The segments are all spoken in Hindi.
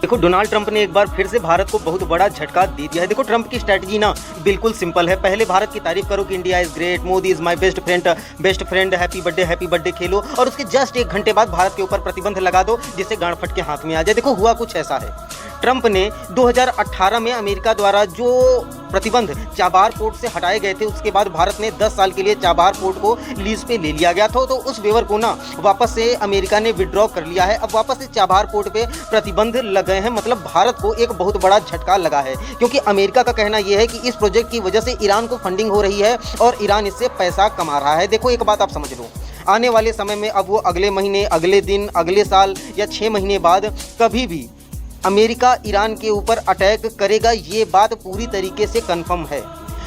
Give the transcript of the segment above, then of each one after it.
देखो, डोनाल्ड ट्रंप ने एक बार फिर से भारत को बहुत बड़ा झटका दे दिया है। देखो, ट्रंप की स्ट्रैटेजी ना बिल्कुल सिंपल है। पहले भारत की तारीफ करो कि India is great, Modi is my best friend, happy birthday खेलो, और उसके जस्ट 1 घंटे बाद भारत के ऊपर प्रतिबंध लगा दो जिससे गांड फट के हाथ में आ जाए। देखो, हुआ कुछ ऐसा है, ट्रंप ने 2018 में अमेरिका द्वारा जो प्रतिबंध चाबार पोर्ट से हटाए गए थे, उसके बाद भारत ने 10 साल के लिए चाबार पोर्ट को लीज पे ले लिया गया था। तो उस वेवर को ना वापस से अमेरिका ने विड्रॉ कर लिया है। अब वापस से चाबार पोर्ट पे प्रतिबंध लग गए हैं। मतलब भारत को एक बहुत बड़ा झटका लगा है, क्योंकि अमेरिका का कहना यह है कि इस प्रोजेक्ट की वजह से ईरान को फंडिंग हो रही है और ईरान इससे पैसा कमा रहा है। देखो, एक बात आप समझ लो, आने वाले समय में अब वो अगले महीने, अगले दिन, अगले साल या 6 महीने बाद कभी भी अमेरिका ईरान के ऊपर अटैक करेगा, ये बात पूरी तरीके से कंफर्म है।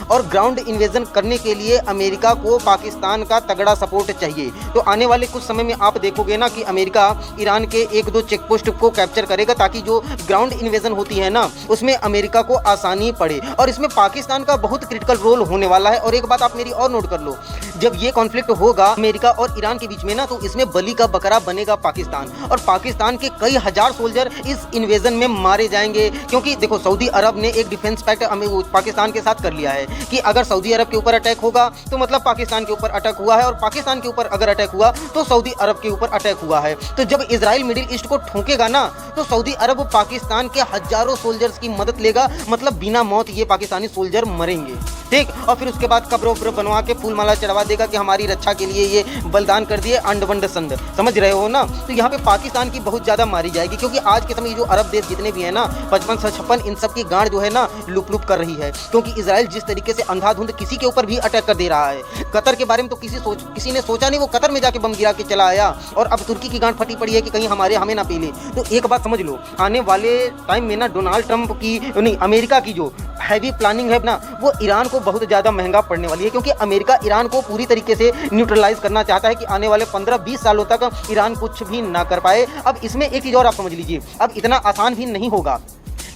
और ग्राउंड इन्वेजन करने के लिए अमेरिका को पाकिस्तान का तगड़ा सपोर्ट चाहिए। तो आने वाले कुछ समय में आप देखोगे ना कि अमेरिका ईरान के 1-2 चेकपोस्ट को कैप्चर करेगा, ताकि जो ग्राउंड इन्वेजन होती है ना, उसमें अमेरिका को आसानी पड़े। और इसमें पाकिस्तान का बहुत क्रिटिकल रोल होने वाला है। और एक बात आप मेरी और नोट कर लो, जब ये कॉन्फ्लिक्ट होगा अमेरिका और ईरान के बीच में ना, तो इसमें बलि का बकरा बनेगा पाकिस्तान, और पाकिस्तान के कई हजार सोल्जर इस इन्वेजन में मारे जाएंगे। क्योंकि देखो, सऊदी अरब ने एक डिफेंस पैक्ट पाकिस्तान के साथ कर लिया है कि अगर सऊदी अरब के ऊपर अटैक होगा तो मतलब पाकिस्तान के ऊपर अटैक हुआ है, और पाकिस्तान के ऊपर अगर अटैक हुआ तो सऊदी अरब के ऊपर अटैक हुआ है। तो जब इजराइल मिडिल ईस्ट को ठोकेगा ना, तो सऊदी अरब पाकिस्तान के हजारों सोल्जर्स की मदद लेगा। मतलब बिना मौत ये पाकिस्तानी सोल्जर मरेंगे, ठीक। और फिर उसके बाद कब्र उब्र बनवा के फूल माला चढ़वा देगा कि हमारी रक्षा के लिए ये बलिदान कर दिए, अंड वंड संद, समझ रहे हो ना। तो यहाँ पे पाकिस्तान की बहुत ज़्यादा मारी जाएगी, क्योंकि आज के समय जो अरब देश जितने भी हैं ना, 55-56, इन सब की गांड जो है ना लुप लुप कर रही है। क्योंकि इजराइल जिस तरीके से अंधाधुंध किसी के ऊपर भी अटैक कर दे रहा है। कतर के बारे में तो किसी ने सोचा नहीं, वो कतर में जाके बम गिरा के चला आया, और अब तुर्की की गांड फटी पड़ी है कि कहीं हमें ना पी ले। तो एक बात समझ लो, आने वाले टाइम में ना डोनाल्ड ट्रंप की नहीं, अमेरिका की जो हैवी प्लानिंग है ना, वो ईरान को बहुत ज़्यादा महंगा पड़ने वाली है। क्योंकि अमेरिका ईरान को पूरी तरीके से न्यूट्रलाइज करना चाहता है कि आने वाले 15-20 सालों तक ईरान कुछ भी ना कर पाए। अब इसमें एक चीज़ और आप समझ लीजिए, अब इतना आसान भी नहीं होगा,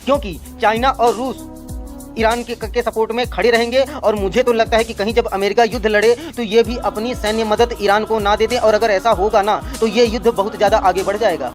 क्योंकि चाइना और रूस ईरान के सपोर्ट में खड़े रहेंगे। और मुझे तो लगता है कि कहीं जब अमेरिका युद्ध लड़े तो ये भी अपनी सैन्य मदद ईरान को ना दे दे, और अगर ऐसा होगा ना तो ये युद्ध बहुत ज़्यादा आगे बढ़ जाएगा।